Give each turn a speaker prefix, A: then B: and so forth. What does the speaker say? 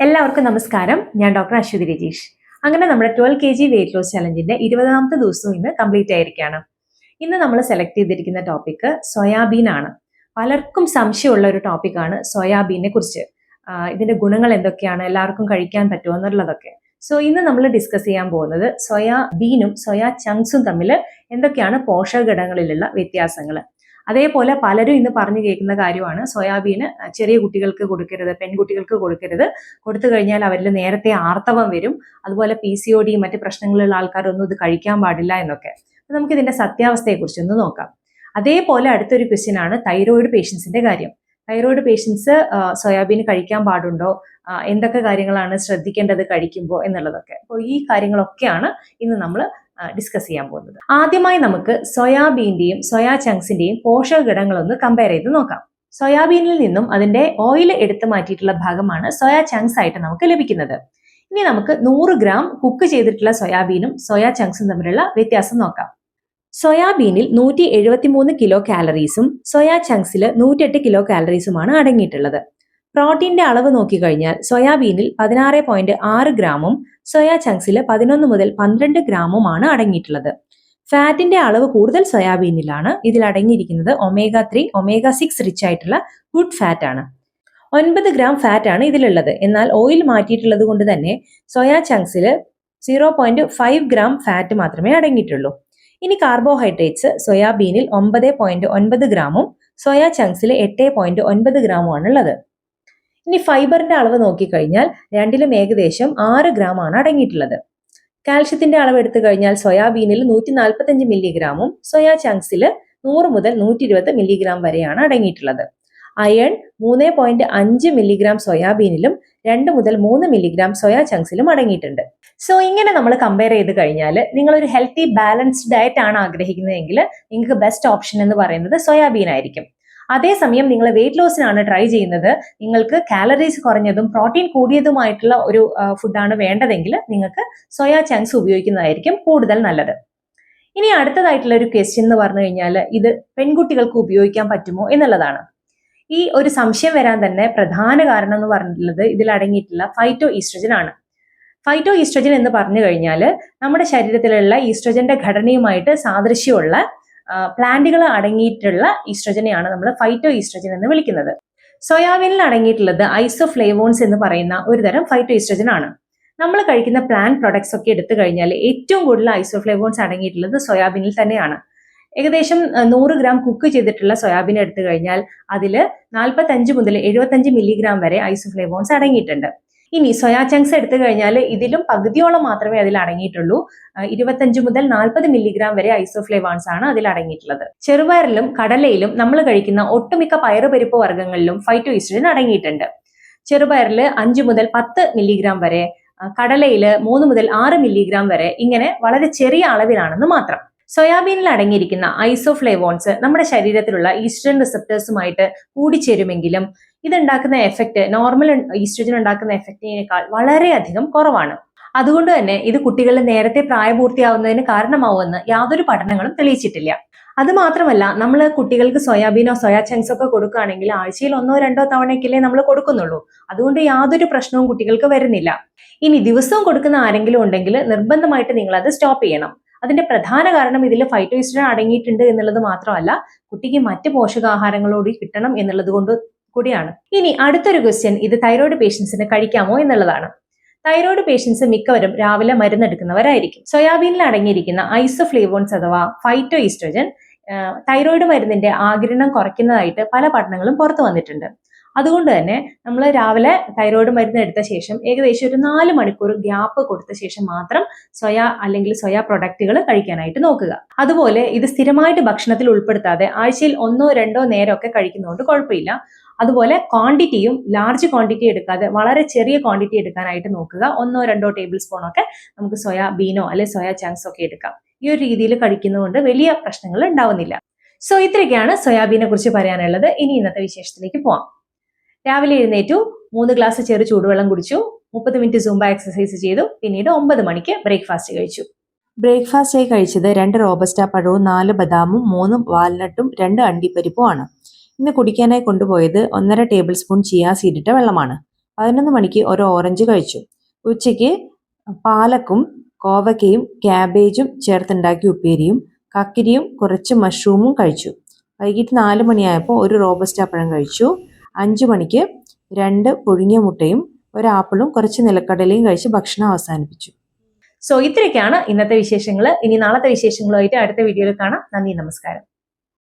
A: എല്ലാവർക്കും നമസ്കാരം. ഞാൻ ഡോക്ടർ അശ്വതി രജീഷ്. അങ്ങനെ നമ്മുടെ 12 kg വെയിറ്റ് ലോസ് ചലഞ്ചിന്റെ 20ാമത്തെ ദിവസവും ഇന്ന് കംപ്ലീറ്റ് ആയിരിക്കുകയാണ്. ഇന്ന് നമ്മൾ സെലക്ട് ചെയ്തിരിക്കുന്ന ടോപ്പിക് സോയാബീൻ ആണ്. പലർക്കും സംശയമുള്ള ഒരു ടോപ്പിക്കാണ് സോയാബീനെ കുറിച്ച്. ഇതിന്റെ ഗുണങ്ങൾ എന്തൊക്കെയാണ്, എല്ലാവർക്കും കഴിക്കാൻ പറ്റുമോ എന്നുള്ളതൊക്കെ. സോ ഇന്ന് നമ്മൾ ഡിസ്കസ് ചെയ്യാൻ പോകുന്നത് സോയാബീനും സോയാ ചങ്ക്സും തമ്മിൽ എന്തൊക്കെയാണ് പോഷകഘടകങ്ങളിലുള്ള വ്യത്യാസങ്ങൾ. അതേപോലെ പലരും ഇന്ന് പറഞ്ഞു കേൾക്കുന്ന കാര്യമാണ് സോയാബീന് ചെറിയ കുട്ടികൾക്ക് കൊടുക്കരുത്, പെൺകുട്ടികൾക്ക് കൊടുക്കരുത്, കൊടുത്തു കഴിഞ്ഞാൽ അവരിൽ നേരത്തെ ആർത്തവം വരും, അതുപോലെ PCOD മറ്റ് പ്രശ്നങ്ങളുള്ള ആൾക്കാരൊന്നും ഇത് കഴിക്കാൻ പാടില്ല എന്നൊക്കെ. നമുക്ക് ഇതിന്റെ സത്യാവസ്ഥയെക്കുറിച്ചൊന്ന് നോക്കാം. അതേപോലെ അടുത്തൊരു ക്വസ്റ്റ്യൻ ആണ് തൈറോയിഡ് പേഷ്യൻസിന്റെ കാര്യം. തൈറോയിഡ് പേഷ്യൻസ് സോയാബീൻ കഴിക്കാൻ പാടുണ്ടോ, എന്തൊക്കെ കാര്യങ്ങളാണ് ശ്രദ്ധിക്കേണ്ടത് കഴിക്കുമ്പോൾ എന്നുള്ളതൊക്കെ. അപ്പോൾ ഈ കാര്യങ്ങളൊക്കെയാണ് ഇന്ന് നമ്മൾ ഡിസ്കസ് ചെയ്യാൻ പോകുന്നത്. ആദ്യമായി നമുക്ക് സോയാബീന്റെയും സോയാ ചങ്ക്സിന്റെയും പോഷകഘടകങ്ങളൊന്ന് കമ്പയർ ചെയ്ത് നോക്കാം. സോയാബീനിൽ നിന്നും അതിന്റെ ഓയിൽ എടുത്തു മാറ്റിയിട്ടുള്ള ഭാഗമാണ് സോയാ ചങ്ക്സ് ആയിട്ട് നമുക്ക് ലഭിക്കുന്നത്. ഇനി നമുക്ക് 100 ഗ്രാം കുക്ക് ചെയ്തിട്ടുള്ള സോയാബീനും സോയാ ചങ്ക്സും തമ്മിലുള്ള വ്യത്യാസം നോക്കാം. സോയാബീനിൽ 173 കിലോ കാലറീസും സോയാ ചങ്ക്സിൽ 108 കിലോ കാലറീസുമാണ് അടങ്ങിയിട്ടുള്ളത്. പ്രോട്ടീന്റെ അളവ് നോക്കിക്കഴിഞ്ഞാൽ സോയാബീനിൽ 16.6 ഗ്രാമും സോയാ ചങ്ക്സിൽ 11 മുതൽ 12 ഗ്രാമുമാണ് അടങ്ങിയിട്ടുള്ളത്. ഫാറ്റിന്റെ അളവ് കൂടുതൽ സോയാബീനിലാണ്. ഇതിൽ അടങ്ങിയിരിക്കുന്നത് omega-3, omega-6 റിച്ച് ആയിട്ടുള്ള ഗുഡ് ഫാറ്റ് ആണ്. 9 ഗ്രാം ഫാറ്റ് ആണ് ഇതിലുള്ളത്. എന്നാൽ ഓയിൽ മാറ്റിയിട്ടുള്ളത് കൊണ്ട് തന്നെ സോയാ ചങ്ക്സിൽ 0.5 ഗ്രാം ഫാറ്റ് മാത്രമേ അടങ്ങിയിട്ടുള്ളൂ. ഇനി കാർബോഹൈഡ്രേറ്റ്സ് സോയാബീനിൽ 9.9 ഗ്രാമും സോയാ ചങ്ക്സിൽ 8.9 ഗ്രാമുമാണ് ഉള്ളത്. ഇനി ഫൈബറിന്റെ അളവ് നോക്കിക്കഴിഞ്ഞാൽ രണ്ടിലും ഏകദേശം 6 ഗ്രാം ആണ് അടങ്ങിയിട്ടുള്ളത്. കാൽഷ്യത്തിന്റെ അളവ് എടുത്തു കഴിഞ്ഞാൽ സോയാബീനിൽ 145 മില്ലിഗ്രാമും സോയാ ചങ്ക്സിൽ 100 മുതൽ 120 മില്ലിഗ്രാം വരെയാണ് അടങ്ങിയിട്ടുള്ളത്. അയൺ 3.5 മില്ലിഗ്രാം സോയാബീനിലും 2 മുതൽ 3 മില്ലിഗ്രാം സോയാ ചങ്ക്സിലും അടങ്ങിയിട്ടുണ്ട്. സോ ഇങ്ങനെ നമ്മൾ കമ്പയർ ചെയ്ത് കഴിഞ്ഞാൽ നിങ്ങളൊരു ഹെൽത്തി ബാലൻസ്ഡ് ഡയറ്റ് ആണ് ആഗ്രഹിക്കുന്നതെങ്കിൽ നിങ്ങൾക്ക് ബെസ്റ്റ് ഓപ്ഷൻ എന്ന് പറയുന്നത് സോയാബീൻ ആയിരിക്കും. അതേസമയം നിങ്ങൾ വെയിറ്റ് ലോസിനാണ് ട്രൈ ചെയ്യുന്നത്, നിങ്ങൾക്ക് കാലറീസ് കുറഞ്ഞതും പ്രോട്ടീൻ കൂടിയതുമായിട്ടുള്ള ഒരു ഫുഡാണ് വേണ്ടതെങ്കിൽ നിങ്ങൾക്ക് സോയാ ചങ്ക്സ് ഉപയോഗിക്കുന്നതായിരിക്കും കൂടുതൽ നല്ലത്. ഇനി അടുത്തതായിട്ടുള്ള ഒരു ക്വസ്റ്റ്യൻ എന്ന് പറഞ്ഞു കഴിഞ്ഞാൽ ഇത് പെൺകുട്ടികൾക്ക് ഉപയോഗിക്കാൻ പറ്റുമോ എന്നുള്ളതാണ്. ഈ ഒരു സംശയം വരാൻ തന്നെ പ്രധാന കാരണം എന്ന് പറഞ്ഞിട്ടുള്ളത് ഇതിൽ അടങ്ങിയിട്ടുള്ള ഫൈറ്റോ ഈസ്ട്രജൻ ആണ്. ഫൈറ്റോ ഈസ്ട്രജൻ എന്ന് പറഞ്ഞു കഴിഞ്ഞാൽ നമ്മുടെ ശരീരത്തിലുള്ള ഈസ്ട്രജന്റെ ഘടനയുമായിട്ട് സാദൃശ്യമുള്ള പ്ലാന്റുകൾ അടങ്ങിയിട്ടുള്ള ഈസ്ട്രജനെയാണ് നമ്മൾ ഫൈറ്റോ ഈസ്ട്രജൻ എന്ന് വിളിക്കുന്നത്. സോയാബീനിൽ അടങ്ങിയിട്ടുള്ളത് ഐസോഫ്ലേവോൺസ് എന്ന് പറയുന്ന ഒരു തരം ഫൈറ്റോ ഈസ്ട്രജൻ ആണ്. നമ്മൾ കഴിക്കുന്ന പ്ലാന്റ് പ്രൊഡക്ട്സ് ഒക്കെ എടുത്തു കഴിഞ്ഞാൽ ഏറ്റവും കൂടുതൽ ഐസോഫ്ലേവോൺസ് അടങ്ങിയിട്ടുള്ളത് സോയാബീനിൽ തന്നെയാണ്. ഏകദേശം 100 ഗ്രാം കുക്ക് ചെയ്തിട്ടുള്ള സോയാബീൻ എടുത്തു കഴിഞ്ഞാൽ അതിൽ 45 മുതൽ 75 മില്ലിഗ്രാം വരെ ഐസോഫ്ലേവോൺസ് അടങ്ങിയിട്ടുണ്ട്. ഇനി സോയാ ചങ്ക്സ് എടുത്തു കഴിഞ്ഞാൽ ഇതിലും പകുതിയോളം മാത്രമേ അതിൽ അടങ്ങിയിട്ടുള്ളൂ. 25 മുതൽ 40 മില്ലിഗ്രാം വരെ ഐസോഫ്ലേവോൺസ് ആണ് അതിൽ അടങ്ങിയിട്ടുള്ളത്. ചെറുപയറിലും കടലയിലും നമ്മൾ കഴിക്കുന്ന ഒട്ടുമിക്ക പയറുപരിപ്പ് വർഗ്ഗങ്ങളിലും ഫൈറ്റോ ഈസ്ട്രജൻ അടങ്ങിയിട്ടുണ്ട്. ചെറുപയറിൽ 5 മുതൽ 10 മില്ലിഗ്രാം വരെ, കടലയിൽ 3 മുതൽ 6 മില്ലിഗ്രാം വരെ, ഇങ്ങനെ വളരെ ചെറിയ അളവിലാണെന്ന് മാത്രം. സോയാബീനിൽ അടങ്ങിയിരിക്കുന്ന ഐസോഫ്ലേവോൺസ് നമ്മുടെ ശരീരത്തിലുള്ള ഈസ്ട്രജൻ റിസപ്റ്റേഴ്സുമായിട്ട് കൂടിച്ചേരുമെങ്കിലും ഇതുണ്ടാക്കുന്ന എഫക്റ്റ് നോർമൽ ഈസ്ട്രജൻ ഉണ്ടാക്കുന്ന എഫക്റ്റിനേക്കാൾ വളരെയധികം കുറവാണ്. അതുകൊണ്ട് തന്നെ ഇത് കുട്ടികളിൽ നേരത്തെ പ്രായപൂർത്തിയാവുന്നതിന് കാരണമാവുമെന്ന് യാതൊരു പഠനങ്ങളും തെളിയിച്ചിട്ടില്ല. അത് മാത്രമല്ല, നമ്മൾ കുട്ടികൾക്ക് സോയാബീനോ സോയാ ചങ്ക്സോ ഒക്കെ കൊടുക്കുകയാണെങ്കിൽ ആഴ്ചയിൽ 1-2 തവണയൊക്കെയല്ലേ നമ്മൾ കൊടുക്കുന്നുള്ളൂ. അതുകൊണ്ട് യാതൊരു പ്രശ്നവും കുട്ടികൾക്ക് വരുന്നില്ല. ഇനി ദിവസവും കൊടുക്കുന്ന ആരെങ്കിലും ഉണ്ടെങ്കിൽ നിർബന്ധമായിട്ട് നിങ്ങൾ അത് സ്റ്റോപ്പ് ചെയ്യണം. അതിന്റെ പ്രധാന കാരണം ഇതിൽ ഫൈറ്റോ ഈസ്ട്രജൻ അടങ്ങിയിട്ടുണ്ട് എന്നുള്ളത് മാത്രമല്ല, കുട്ടിക്ക് മറ്റ് പോഷകാഹാരങ്ങളോട് കിട്ടണം എന്നുള്ളത് കൊണ്ട് കൂടിയാണ്. ഇനി അടുത്തൊരു ക്വസ്റ്റ്യൻ ഇത് തൈറോയിഡ് പേഷ്യൻസിന് കഴിക്കാമോ എന്നുള്ളതാണ്. തൈറോയിഡ് പേഷ്യൻസ് മിക്കവരും രാവിലെ മരുന്നെടുക്കുന്നവരായിരിക്കും. സോയാബീനിൽ അടങ്ങിയിരിക്കുന്ന ഐസോഫ്ലേവോൺസ് അഥവാ ഫൈറ്റോ ഈസ്ട്രജൻ തൈറോയിഡ് മരുന്നിന്റെ ആഗിരണം കുറയ്ക്കുന്നതായിട്ട് പല പഠനങ്ങളും പുറത്തു വന്നിട്ടുണ്ട്. അതുകൊണ്ട് തന്നെ നമ്മൾ രാവിലെ തൈറോയിഡ് മരുന്ന് എടുത്ത ശേഷം ഏകദേശം ഒരു 4 മണിക്കൂർ ഗ്യാപ്പ് കൊടുത്ത ശേഷം മാത്രം സോയാ അല്ലെങ്കിൽ സോയാ പ്രൊഡക്റ്റുകൾ കഴിക്കാനായിട്ട് നോക്കുക. അതുപോലെ ഇത് സ്ഥിരമായിട്ട് ഭക്ഷണത്തിൽ ഉൾപ്പെടുത്താതെ ആഴ്ചയിൽ 1-2 നേരമൊക്കെ കഴിക്കുന്നതുകൊണ്ട് കുഴപ്പമില്ല. അതുപോലെ ക്വാണ്ടിറ്റിയും ലാർജ് ക്വാണ്ടിറ്റി എടുക്കാതെ വളരെ ചെറിയ ക്വാണ്ടിറ്റി എടുക്കാനായിട്ട് നോക്കുക. 1-2 ടേബിൾ സ്പൂൺ ഒക്കെ നമുക്ക് സോയാബീനോ അല്ലെ സോയാ ചങ്ക്സ് ഒക്കെ എടുക്കാം. ഈ ഒരു രീതിയിൽ കഴിക്കുന്നതുകൊണ്ട് വലിയ പ്രശ്നങ്ങൾ ഉണ്ടാവുന്നില്ല. സോ ഇത്രയൊക്കെയാണ് സോയാബീനെ കുറിച്ച് പറയാനുള്ളത്. ഇനി ഇന്നത്തെ വിശേഷത്തിലേക്ക് പോവാം. രാവിലെ എഴുന്നേറ്റു, 3 ഗ്ലാസ് ചെറു ചൂടുവെള്ളം കുടിച്ചു, 30 മിനിറ്റ് സൂംബ എക്സസൈസ് ചെയ്തു, പിന്നീട് 9 മണിക്ക് ബ്രേക്ക്ഫാസ്റ്റ് കഴിച്ചു. ബ്രേക്ക്ഫാസ്റ്റായി കഴിച്ചത് 2 റോബസ്റ്റ പഴവും 4 ബദാമും 3 വാൽനട്ടും 2 അണ്ടിപ്പരിപ്പും ആണ്. ഇന്ന് കുടിക്കാനായി കൊണ്ടുപോയത് 1.5 ടേബിൾ സ്പൂൺ ചിയാ സീഡിട്ട വെള്ളമാണ്. 11 മണിക്ക് ഒരു ഓറഞ്ച് കഴിച്ചു. ഉച്ചയ്ക്ക് പാലക്കും കോവയ്ക്കയും ക്യാബേജും ചേർത്തുണ്ടാക്കിയ ഉപ്പേരിയും കക്കിരിയും കുറച്ച് മഷ്റൂമും കഴിച്ചു. വൈകിട്ട് 4 മണിയായപ്പോൾ ഒരു റോബസ്റ്റ പഴം കഴിച്ചു. 5 മണിക്ക് 2 പുഴുങ്ങിയ മുട്ടയും ഒരു ആപ്പിളും കുറച്ച് നിലക്കടലയും കഴിച്ച് ഭക്ഷണം അവസാനിപ്പിച്ചു. സോ ഇത്രയൊക്കെയാണ് ഇന്നത്തെ വിശേഷങ്ങൾ. ഇനി നാളത്തെ വിശേഷങ്ങളുമായിട്ട് അടുത്ത വീഡിയോയിൽ കാണാം. നന്ദി, നമസ്കാരം.